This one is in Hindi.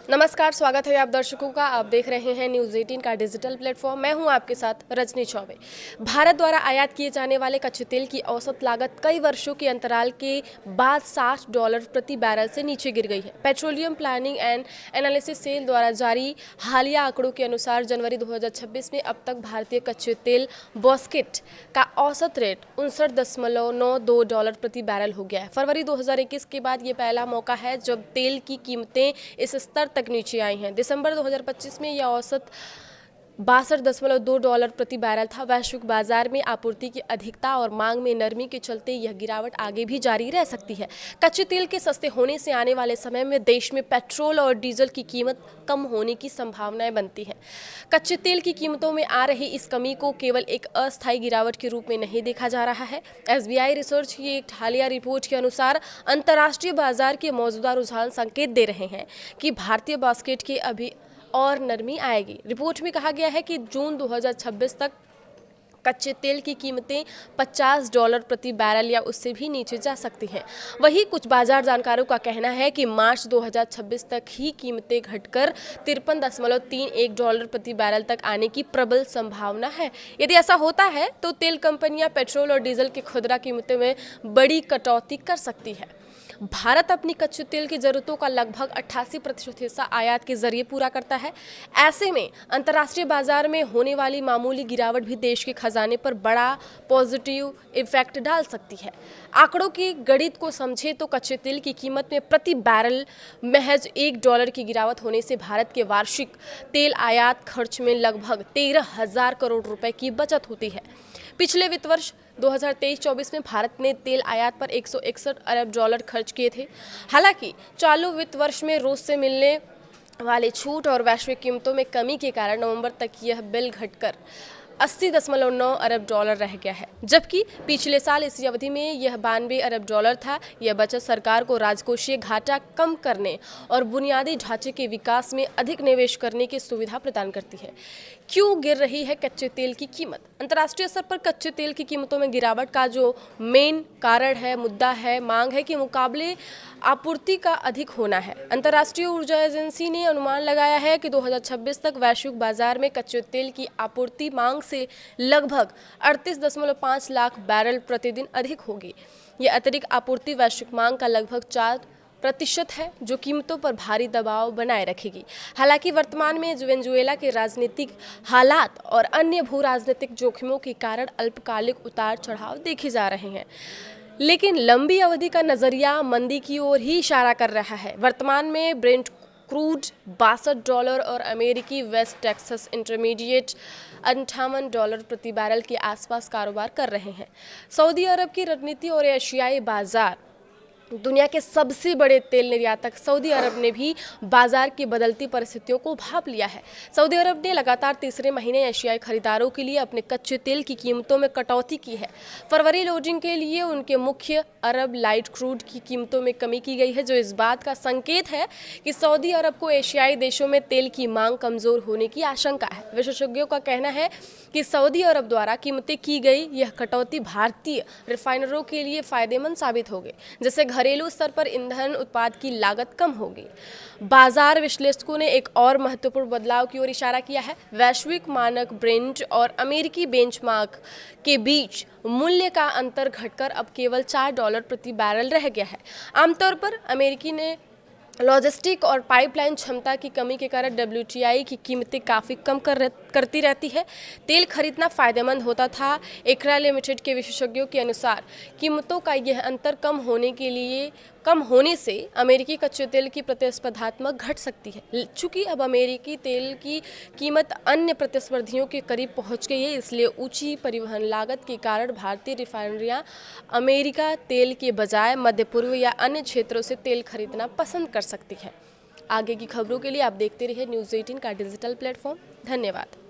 नमस्कार, स्वागत है आप दर्शकों का। आप देख रहे हैं न्यूज़ 18 का डिजिटल प्लेटफॉर्म। मैं हूं आपके साथ रजनी चौबे। भारत द्वारा आयात किए जाने वाले कच्चे तेल की औसत लागत कई वर्षों के अंतराल के बाद $60 प्रति बैरल से नीचे गिर गई है। Petroleum planning and analysis cell द्वारा जारी हालिया आंकड़ों के अनुसार जनवरी 2026 में अब तक भारतीय कच्चे तेल बॉस्केट का औसत रेट $59.92 प्रति बैरल हो गया है। फरवरी 2021 के बाद ये पहला मौका है जब तेल की कीमतें इस स्तर तक नीचे आई हैं। दिसंबर 2025 में यह औसत $62.2 प्रति बैरल था। वैश्विक बाजार में आपूर्ति की अधिकता और मांग में नरमी के चलते यह गिरावट आगे भी जारी रह सकती है। कच्चे तेल के सस्ते होने से आने वाले समय में देश में पेट्रोल और डीजल की कीमत कम होने की संभावनाएं बनती हैं। कच्चे तेल की कीमतों में आ रही इस कमी को केवल एक अस्थायी गिरावट के रूप में नहीं देखा जा रहा है। SBI रिसर्च की एक हालिया रिपोर्ट के अनुसार अंतर्राष्ट्रीय बाजार के मौजूदा रुझान संकेत दे रहे हैं कि भारतीय बास्केट की अभी और नरमी आएगी। रिपोर्ट में कहा गया है कि जून 2026 तक कच्चे तेल की कीमतें $50 प्रति बैरल या उससे भी नीचे जा सकती हैं। वहीं कुछ बाजार जानकारों का कहना है कि मार्च 2026 तक ही कीमतें घटकर $53.31 प्रति बैरल तक आने की प्रबल संभावना है। यदि ऐसा होता है तो तेल कंपनियां पेट्रोल और डीजल की खुदरा कीमतों में बड़ी कटौती कर सकती है। भारत अपनी कच्चे तेल की जरूरतों का लगभग 88% हिस्सा आयात के जरिए पूरा करता है। ऐसे में अंतर्राष्ट्रीय बाजार में होने वाली मामूली गिरावट भी देश के खजाने पर बड़ा पॉजिटिव इफेक्ट डाल सकती है। आंकड़ों की गणित को समझे तो कच्चे तेल की कीमत में प्रति बैरल महज $1 की गिरावट होने से भारत के वार्षिक तेल आयात खर्च में लगभग 13,000 करोड़ रुपए की बचत होती है। पिछले वित्त वर्ष 2023-24 में भारत ने तेल आयात पर $161 अरब खर्च किए थे। हालांकि चालू वित्त वर्ष में रूस से मिलने वाले छूट और वैश्विक कीमतों में कमी के कारण नवंबर तक यह बिल घटकर $80.9 अरब रह गया है, जबकि पिछले साल इसी अवधि में यह $92 अरब था। यह बचत सरकार को राजकोषीय घाटा कम करने और बुनियादी ढांचे के विकास में अधिक निवेश करने की सुविधा प्रदान करती है। क्यों गिर रही है कच्चे तेल की कीमत? अंतर्राष्ट्रीय स्तर पर कच्चे तेल की कीमतों में गिरावट का जो मेन कारण है, मुद्दा है, मांग है कि मुकाबले आपूर्ति का अधिक होना है। अंतर्राष्ट्रीय ऊर्जा एजेंसी ने अनुमान लगाया है कि 2026 तक वैश्विक बाजार में कच्चे तेल की आपूर्ति मांग से लगभग 38.5 लाख बैरल प्रतिदिन अधिक होगी। यह अतिरिक्त आपूर्ति वैश्विक मांग का लगभग 4% है, जो कीमतों पर भारी दबाव बनाए रखेगी। हालांकि वर्तमान में वेनेजुएला के राजनीतिक हालात और अन्य भू राजनीतिक जोखिमों के कारण अल्पकालिक उतार चढ़ाव देखे जा रहे हैं, लेकिन लंबी अवधि का नजरिया मंदी की ओर ही इशारा कर रहा है। वर्तमान में ब्रेंट क्रूड $62 और अमेरिकी वेस्ट टेक्सास इंटरमीडिएट $58 प्रति बैरल के आसपास कारोबार कर रहे हैं। सऊदी अरब की रणनीति और एशियाई बाजार, दुनिया के सबसे बड़े तेल निर्यातक सऊदी अरब ने भी बाजार की बदलती परिस्थितियों को भांप लिया है। सऊदी अरब ने लगातार तीसरे महीने एशियाई खरीदारों के लिए अपने कच्चे तेल की कीमतों में कटौती की है। फरवरी लोडिंग के लिए उनके मुख्य अरब लाइट क्रूड की कीमतों में कमी की गई है, जो इस बात का संकेत है कि सऊदी अरब को एशियाई देशों में तेल की मांग कमजोर होने की आशंका है। विशेषज्ञों का कहना है कि सऊदी अरब द्वारा कीमतें की गई यह कटौती भारतीय रिफाइनरों के लिए फायदेमंद साबित होगी, जिससे घरेलू स्तर पर ईंधन उत्पाद की लागत कम होगी। बाजार विश्लेषकों ने एक और महत्वपूर्ण बदलाव की ओर इशारा किया है। वैश्विक मानक ब्रेंट और अमेरिकी बेंचमार्क के बीच मूल्य का अंतर घटकर अब केवल $4 प्रति बैरल रह गया है। आमतौर पर अमेरिकी ने लॉजिस्टिक और पाइपलाइन क्षमता की कमी के कारण WTI की कीमतें काफ़ी कम करती रहती है। तेल खरीदना फायदेमंद होता था। एकरा लिमिटेड के विशेषज्ञों के अनुसार कीमतों का यह अंतर कम होने से अमेरिकी कच्चे तेल की प्रतिस्पर्धात्मक घट सकती है। चूँकि अब अमेरिकी तेल की कीमत अन्य प्रतिस्पर्धियों के करीब पहुंच गई है, इसलिए ऊंची परिवहन लागत के कारण भारतीय रिफाइनरियां अमेरिका तेल के बजाय मध्य पूर्व या अन्य क्षेत्रों से तेल खरीदना पसंद कर सकती है। आगे की खबरों के लिए आप देखते रहिए न्यूज़ 18 का डिजिटल प्लेटफॉर्म। धन्यवाद।